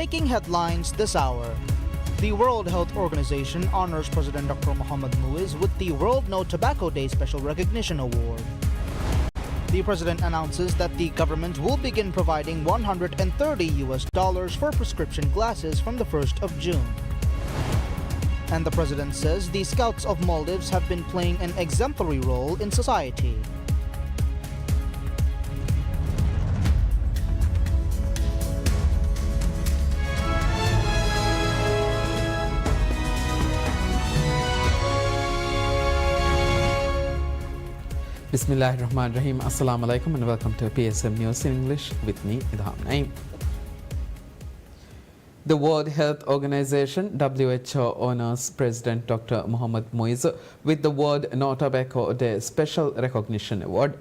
making headlines this hour. The World Health Organization honors President Dr. Mohamed Muiz with the World No Tobacco Day Special Recognition Award. The president announces that the government will begin providing $130 for prescription glasses from the 1st of June. And the president says the Scouts of Maldives have been playing an exemplary role in society. Bismillahirrahmanirrahim. Assalamu alaikum and welcome to PSM News in English with me, Idham Naim. The World Health Organization WHO honors President Dr. Mohamed Muiz with the World No Tobacco Day Special Recognition Award.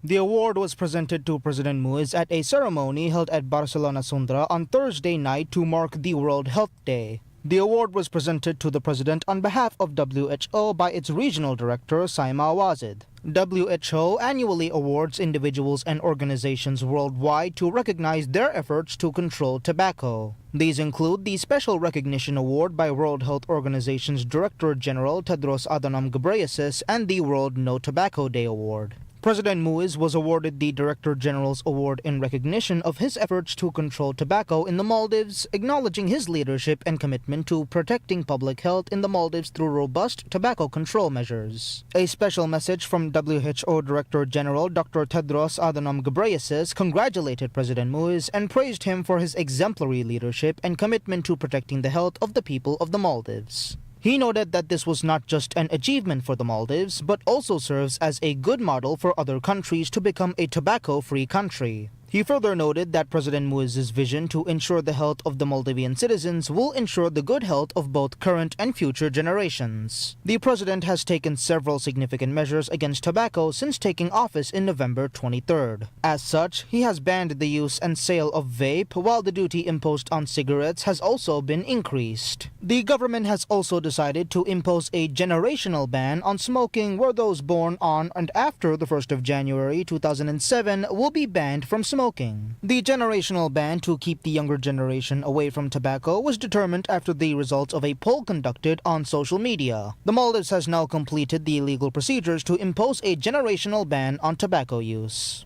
The award was presented to President Muiz at a ceremony held at Barcelona Sundra on Thursday night to mark the World Health Day. The award was presented to the president on behalf of WHO by its regional director, Saima Wazid. WHO annually awards individuals and organizations worldwide to recognize their efforts to control tobacco. These include the Special Recognition Award by World Health Organization's Director General Tedros Adhanom Ghebreyesus and the World No Tobacco Day Award. President Muiz was awarded the Director General's Award in recognition of his efforts to control tobacco in the Maldives, acknowledging his leadership and commitment to protecting public health in the Maldives through robust tobacco control measures. A special message from WHO Director General Dr. Tedros Adhanom Ghebreyesus congratulated President Muiz and praised him for his exemplary leadership and commitment to protecting the health of the people of the Maldives. He noted that this was not just an achievement for the Maldives, but also serves as a good model for other countries to become a tobacco-free country. He further noted that President Muiz's vision to ensure the health of the Maldivian citizens will ensure the good health of both current and future generations. The president has taken several significant measures against tobacco since taking office in November 23rd. As such, he has banned the use and sale of vape, while the duty imposed on cigarettes has also been increased. The government has also decided to impose a generational ban on smoking, where those born on and after the 1st of January 2007 will be banned from smoking. The generational ban to keep the younger generation away from tobacco was determined after the results of a poll conducted on social media. The Maldives has now completed the legal procedures to impose a generational ban on tobacco use.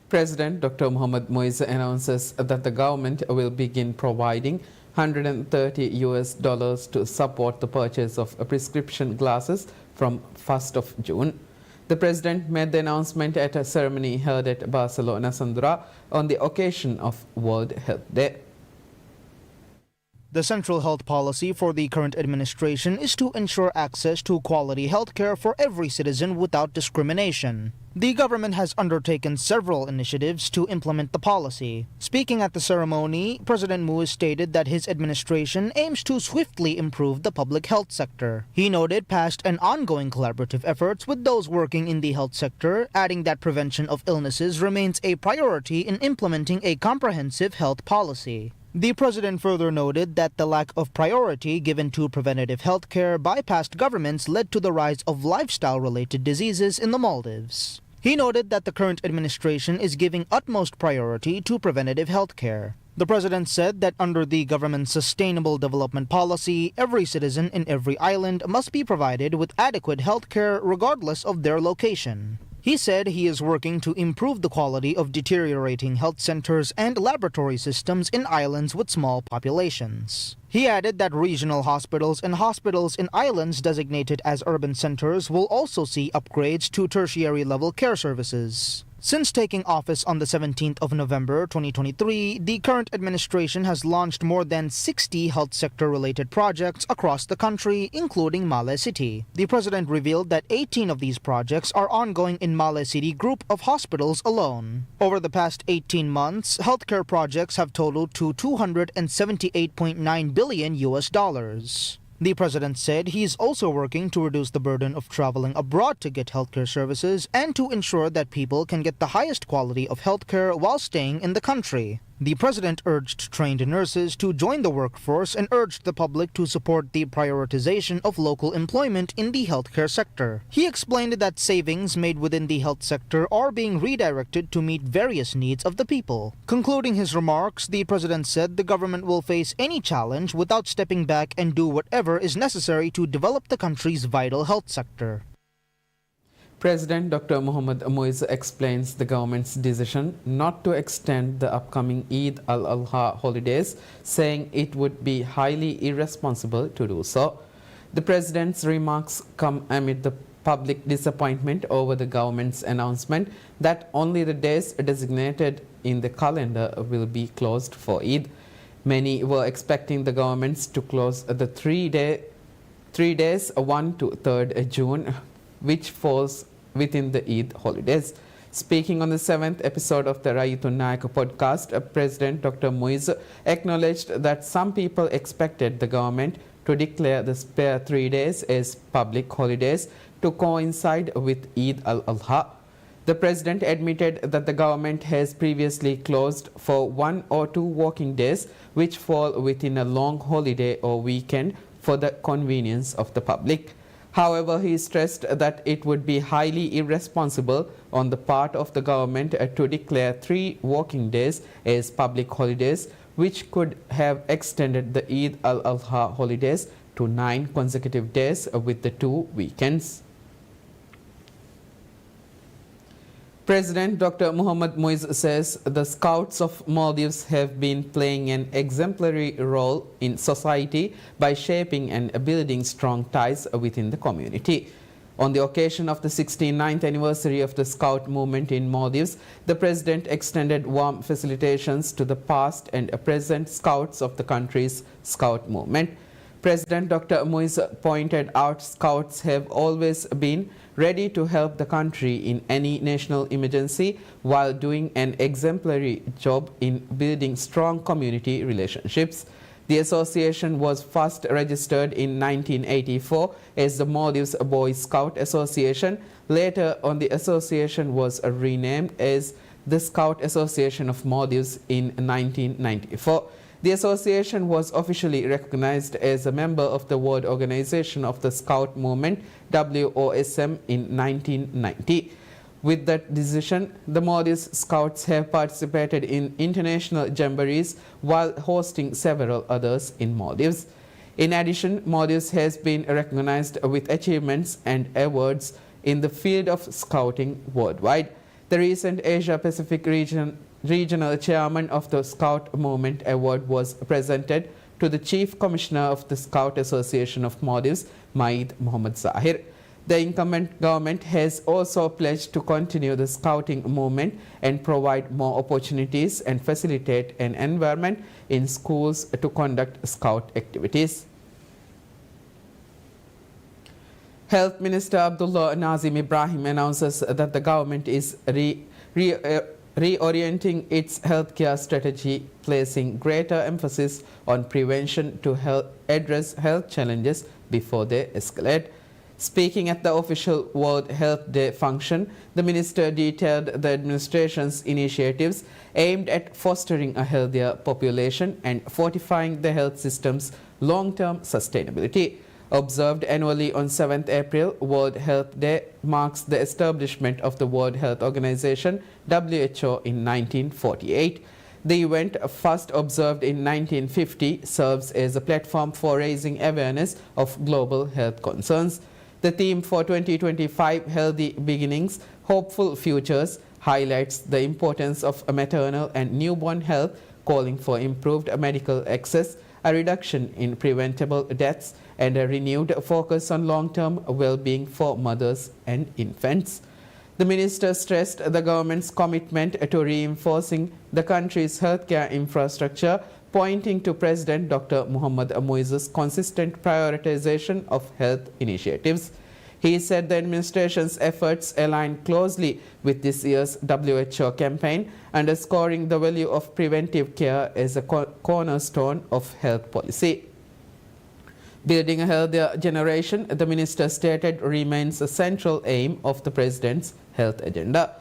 President Dr. Mohamed Muiz announces that the government will begin providing $130 to support the purchase of prescription glasses from 1st of June. The president made the announcement at a ceremony held at Barcelona Sundra on the occasion of World Health Day. The central health policy for the current administration is to ensure access to quality health care for every citizen without discrimination. The government has undertaken several initiatives to implement the policy. Speaking at the ceremony, President Muiz stated that his administration aims to swiftly improve the public health sector. He noted past and ongoing collaborative efforts with those working in the health sector, adding that prevention of illnesses remains a priority in implementing a comprehensive health policy. The president further noted that the lack of priority given to preventative health care by past governments led to the rise of lifestyle-related diseases in the Maldives. He noted that the current administration is giving utmost priority to preventative health care. The president said that under the government's sustainable development policy, every citizen in every island must be provided with adequate health care regardless of their location. He said he is working to improve the quality of deteriorating health centers and laboratory systems in islands with small populations. He added that regional hospitals and hospitals in islands designated as urban centers will also see upgrades to tertiary level care services. Since taking office on the 17th of November 2023, the current administration has launched more than 60 health sector-related projects across the country, including Male City. The president revealed that 18 of these projects are ongoing in Male City group of hospitals alone. Over the past 18 months, healthcare projects have totaled to $278.9 billion. The president said he is also working to reduce the burden of traveling abroad to get healthcare services and to ensure that people can get the highest quality of healthcare while staying in the country. The president urged trained nurses to join the workforce and urged the public to support the prioritization of local employment in the healthcare sector. He explained that savings made within the health sector are being redirected to meet various needs of the people. Concluding his remarks, the president said the government will face any challenge without stepping back and do whatever is necessary to develop the country's vital health sector. President Dr. Mohammad Muiz explains the government's decision not to extend the upcoming Eid al-Adha holidays, saying it would be highly irresponsible to do so. The president's remarks come amid the public disappointment over the government's announcement that only the days designated in the calendar will be closed for Eid. Many were expecting the governments to close the 3 days 1 to 3rd June, which falls within the Eid holidays. Speaking on the 7th episode of the Rayitun Nayak podcast, President Dr. Muiz acknowledged that some people expected the government to declare the spare 3 days as public holidays to coincide with Eid al-Adha. The president admitted that the government has previously closed for 1 or 2 working days which fall within a long holiday or weekend for the convenience of the public. However, he stressed that it would be highly irresponsible on the part of the government to declare 3 working days as public holidays, which could have extended the Eid al-Adha holidays to 9 consecutive days with the 2 weekends. President Dr. Mohammad Muiz says the Scouts of Maldives have been playing an exemplary role in society by shaping and building strong ties within the community. On the occasion of the 69th anniversary of the Scout movement in Maldives, the President extended warm felicitations to the past and present Scouts of the country's Scout movement. President Dr. Muiz pointed out Scouts have always been ready to help the country in any national emergency while doing an exemplary job in building strong community relationships. The association was first registered in 1984 as the Maldives Boy Scout Association. Later on, the association was renamed as the Scout Association of Maldives in 1994. The association was officially recognized as a member of the World Organization of the Scout Movement, WOSM, in 1990. With that decision, the Maldives Scouts have participated in international jamborees while hosting several others in Maldives. In addition, Maldives has been recognized with achievements and awards in the field of scouting worldwide. The recent Asia-Pacific Regional Chairman of the Scout Movement Award was presented to the Chief Commissioner of the Scout Association of Maldives, Maid Mohammad Zahir. The incumbent government has also pledged to continue the scouting movement and provide more opportunities and facilitate an environment in schools to conduct scout activities. Health Minister Abdullah Nazim Ibrahim announces that the government is reorienting its healthcare strategy, placing greater emphasis on prevention to address health challenges before they escalate. Speaking at the official World Health Day function, the minister detailed the administration's initiatives aimed at fostering a healthier population and fortifying the health system's long-term sustainability. Observed annually on 7th April, World Health Day marks the establishment of the World Health Organization, WHO, in 1948. The event, first observed in 1950, serves as a platform for raising awareness of global health concerns. The theme for 2025, Healthy Beginnings, Hopeful Futures, highlights the importance of maternal and newborn health, calling for improved medical access, a reduction in preventable deaths, and a renewed focus on long-term well-being for mothers and infants. The minister stressed the government's commitment to reinforcing the country's healthcare infrastructure, pointing to President Dr. Mohammad Muiz's consistent prioritization of health initiatives. He said the administration's efforts align closely with this year's WHO campaign, underscoring the value of preventive care as a cornerstone of health policy. Building a healthier generation, the minister stated, remains a central aim of the president's health agenda.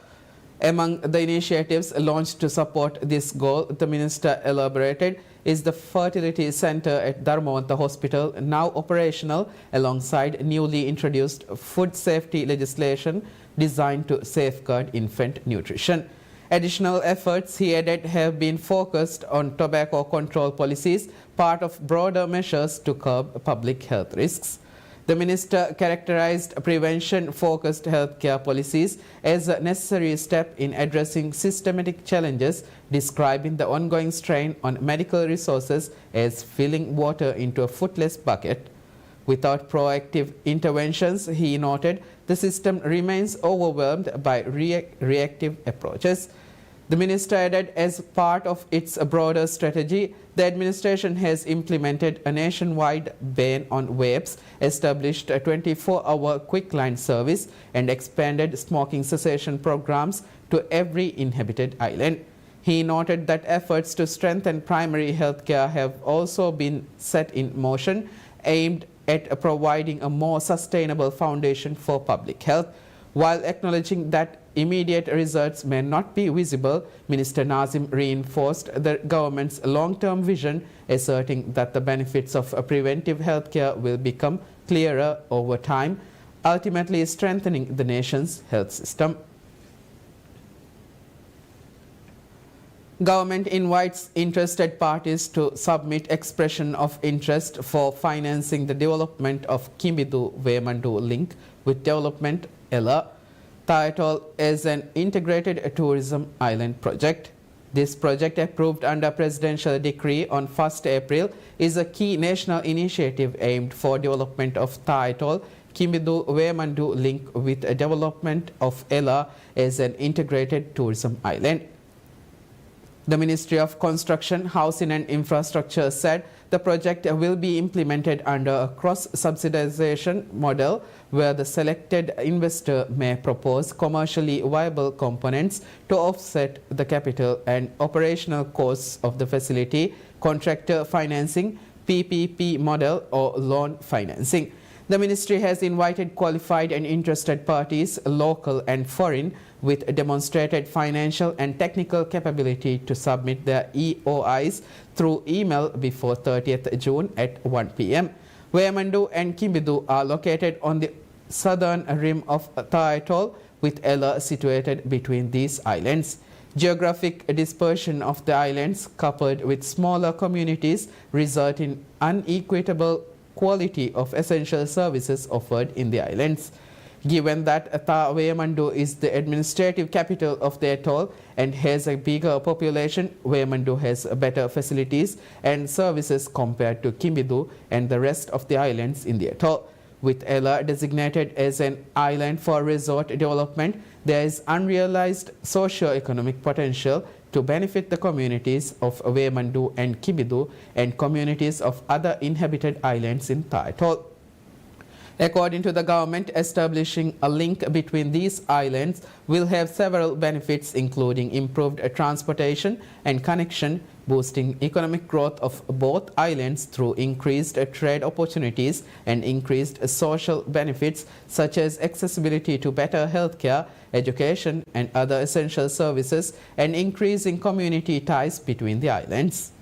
Among the initiatives launched to support this goal, the minister elaborated, is the fertility center at Dharmawanta Hospital, now operational alongside newly introduced food safety legislation designed to safeguard infant nutrition. Additional efforts, he added, have been focused on tobacco control policies, part of broader measures to curb public health risks. The minister characterized prevention-focused healthcare policies as a necessary step in addressing systematic challenges, describing the ongoing strain on medical resources as filling water into a footless bucket. Without proactive interventions, he noted, the system remains overwhelmed by reactive approaches. The minister added, as part of its broader strategy, the administration has implemented a nationwide ban on vapes, established a 24-hour quick-line service, and expanded smoking cessation programs to every inhabited island. He noted that efforts to strengthen primary health care have also been set in motion, aimed at providing a more sustainable foundation for public health. While acknowledging that immediate results may not be visible, Minister Nazim reinforced the government's long-term vision, asserting that the benefits of preventive healthcare will become clearer over time, ultimately strengthening the nation's health system. Government invites interested parties to submit expression of interest for financing the development of Kimbidu-Wemandu link with Development Ella, titled as an integrated tourism island project. This project, approved under presidential decree on 1st April, is a key national initiative aimed for development of Taitol Kimbidu-Wemandu link with a development of Ella as an integrated tourism island. The Ministry of Construction, Housing and Infrastructure said the project will be implemented under a cross-subsidization model where the selected investor may propose commercially viable components to offset the capital and operational costs of the facility, contractor financing, PPP model or loan financing. The ministry has invited qualified and interested parties, local and foreign, with demonstrated financial and technical capability to submit their EOIs through email before 30th June at 1 p.m. Wemandu and Kimbidu are located on the southern rim of Taitol, with Ella situated between these islands. Geographic dispersion of the islands, coupled with smaller communities, result in unequitable quality of essential services offered in the islands. Given that Wemandu is the administrative capital of the atoll and has a bigger population, Wemandu has better facilities and services compared to Kimbidu and the rest of the islands in the atoll. With Ella designated as an island for resort development, there is unrealized socio-economic potential to benefit the communities of Wemandu and Kimbidu and communities of other inhabited islands in Taitol. According to the government, establishing a link between these islands will have several benefits, including improved transportation and connection, boosting economic growth of both islands through increased trade opportunities and increased social benefits such as accessibility to better healthcare, education and other essential services, and increasing community ties between the islands.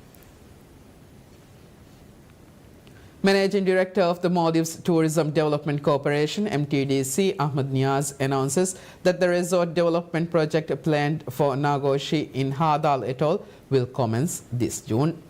Managing Director of the Maldives Tourism Development Corporation, MTDC, Ahmad Niaz, announces that the resort development project planned for Nagoshi in Hadal Atoll will commence this June.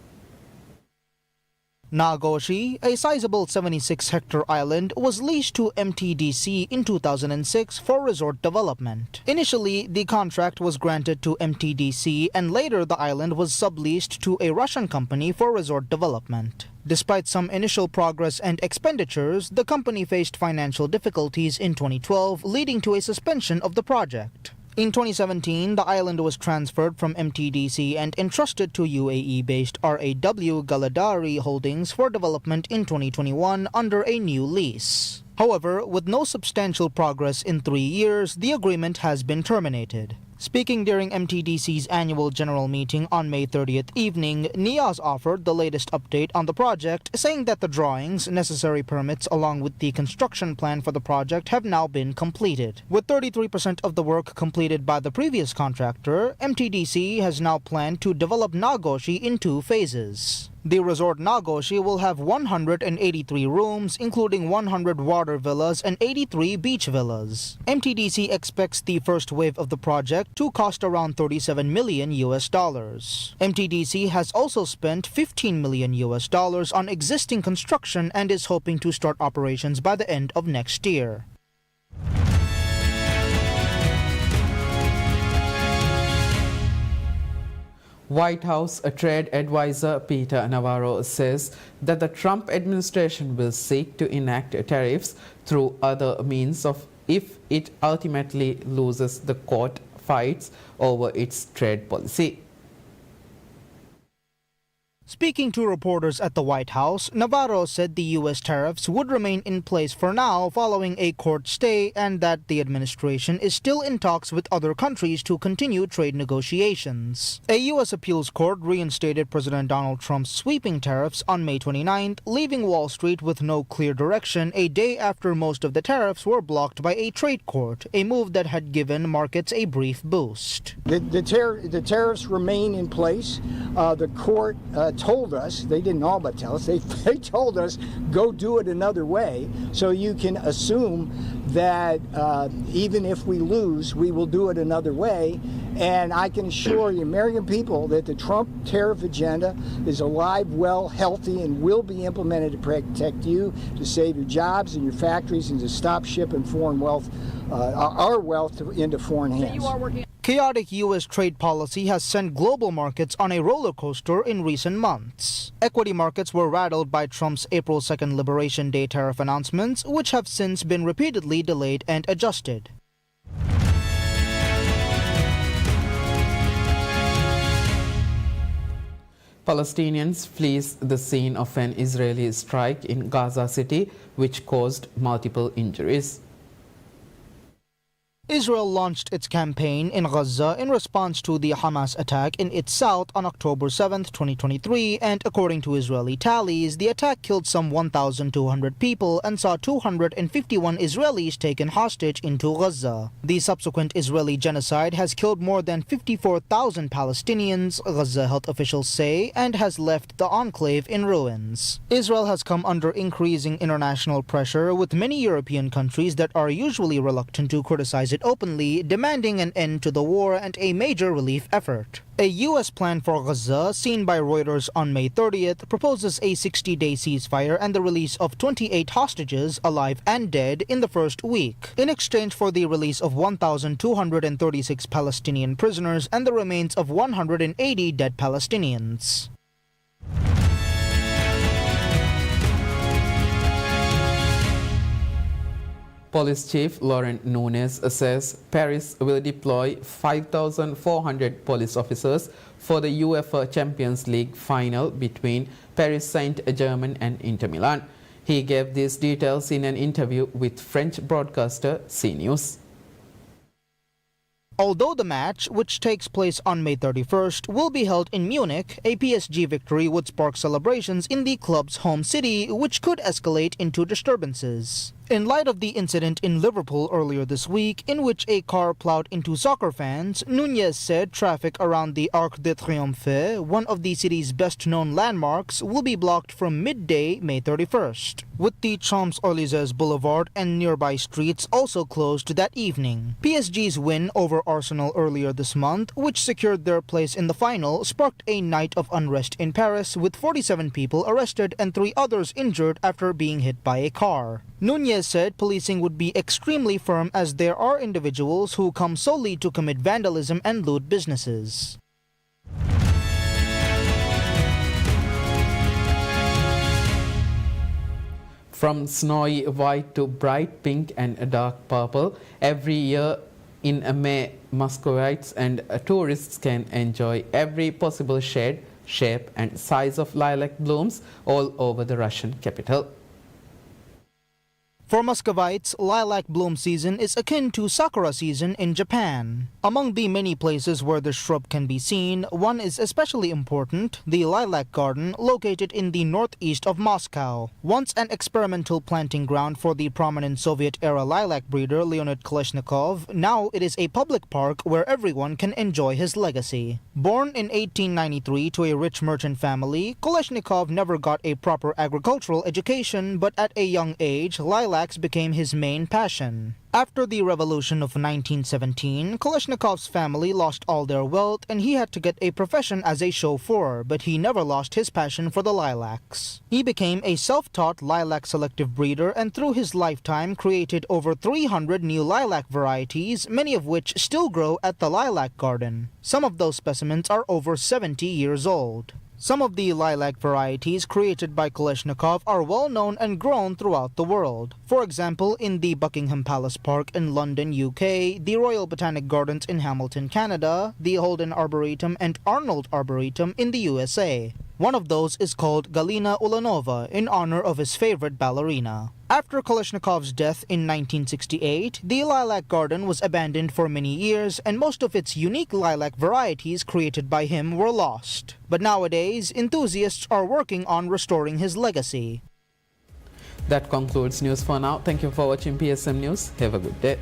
Nagoshi, a sizable 76-hectare island, was leased to MTDC in 2006 for resort development. Initially, the contract was granted to MTDC and later the island was subleased to a Russian company for resort development. Despite some initial progress and expenditures, the company faced financial difficulties in 2012, leading to a suspension of the project. In 2017, the island was transferred from MTDC and entrusted to UAE-based RAW Galadari Holdings for development in 2021 under a new lease. However, with no substantial progress in 3 years, the agreement has been terminated. Speaking during MTDC's annual general meeting on May 30th evening, NIAS offered the latest update on the project, saying that the drawings, necessary permits along with the construction plan for the project have now been completed. With 33% of the work completed by the previous contractor, MTDC has now planned to develop Nagoshi in 2 phases. The resort Nagoshi will have 183 rooms, including 100 water villas and 83 beach villas. MTDC expects the first wave of the project to cost around $37 million. MTDC has also spent $15 million on existing construction and is hoping to start operations by the end of next year. White House trade advisor Peter Navarro says that the Trump administration will seek to enact tariffs through other means if it ultimately loses the court fights over its trade policy. Speaking to reporters at the White House, Navarro said the U.S. tariffs would remain in place for now following a court stay and that the administration is still in talks with other countries to continue trade negotiations. A U.S. appeals court reinstated President Donald Trump's sweeping tariffs on May 29th, leaving Wall Street with no clear direction a day after most of the tariffs were blocked by a trade court, a move that had given markets a brief boost. The tariffs remain in place. The court told us, they didn't all but tell us, they told us go do it another way. So you can assume that even if we lose, we will do it another way. And I can assure the American people that the Trump tariff agenda is alive, well, healthy, and will be implemented to protect you, to save your jobs and your factories, and to stop shipping foreign wealth, our wealth into foreign hands. Chaotic U.S. trade policy has sent global markets on a roller coaster in recent months. Equity markets were rattled by Trump's April 2nd Liberation Day tariff announcements, which have since been repeatedly delayed and adjusted. Palestinians flee the scene of an Israeli strike in Gaza City, which caused multiple injuries. Israel launched its campaign in Gaza in response to the Hamas attack in its south on October 7, 2023, and according to Israeli tallies, the attack killed some 1,200 people and saw 251 Israelis taken hostage into Gaza. The subsequent Israeli genocide has killed more than 54,000 Palestinians, Gaza health officials say, and has left the enclave in ruins. Israel has come under increasing international pressure, with many European countries that are usually reluctant to criticize it openly, demanding an end to the war and a major relief effort. A U.S. plan for Gaza, seen by Reuters on May 30th, proposes a 60-day ceasefire and the release of 28 hostages, alive and dead, in the first week, in exchange for the release of 1,236 Palestinian prisoners and the remains of 180 dead Palestinians. Police Chief Laurent Nunez says Paris will deploy 5,400 police officers for the UEFA Champions League final between Paris Saint-Germain and Inter Milan. He gave these details in an interview with French broadcaster CNews. Although the match, which takes place on May 31st, will be held in Munich, a PSG victory would spark celebrations in the club's home city, which could escalate into disturbances. In light of the incident in Liverpool earlier this week, in which a car plowed into soccer fans, Nunez said traffic around the Arc de Triomphe, one of the city's best-known landmarks, will be blocked from midday May 31st, with the Champs-Élysées Boulevard and nearby streets also closed that evening. PSG's win over Arsenal earlier this month, which secured their place in the final, sparked a night of unrest in Paris, with 47 people arrested and 3 others injured after being hit by a car. Nunez said policing would be extremely firm as there are individuals who come solely to commit vandalism and loot businesses. From snowy white to bright pink and dark purple, every year in May, Muscovites and tourists can enjoy every possible shade, shape and size of lilac blooms all over the Russian capital. For Muscovites, lilac bloom season is akin to sakura season in Japan. Among the many places where the shrub can be seen, one is especially important, the Lilac Garden, located in the northeast of Moscow. Once an experimental planting ground for the prominent Soviet-era lilac breeder Leonid Kalashnikov, now it is a public park where everyone can enjoy his legacy. Born in 1893 to a rich merchant family, Kalashnikov never got a proper agricultural education, but at a young age, lilacs became his main passion. After the revolution of 1917, Kalashnikov's family lost all their wealth and he had to get a profession as a chauffeur, but he never lost his passion for the lilacs. He became a self-taught lilac selective breeder and through his lifetime created over 300 new lilac varieties, many of which still grow at the Lilac Garden. Some of those specimens are over 70 years old. Some of the lilac varieties created by Kalashnikov are well known and grown throughout the world. For example, in the Buckingham Palace Park in London, UK, the Royal Botanic Gardens in Hamilton, Canada, the Holden Arboretum and Arnold Arboretum in the USA. One of those is called Galina Ulanova in honor of his favorite ballerina. After Kalashnikov's death in 1968, the Lilac Garden was abandoned for many years and most of its unique lilac varieties created by him were lost. But nowadays, enthusiasts are working on restoring his legacy. That concludes news for now. Thank you for watching PSM News. Have a good day.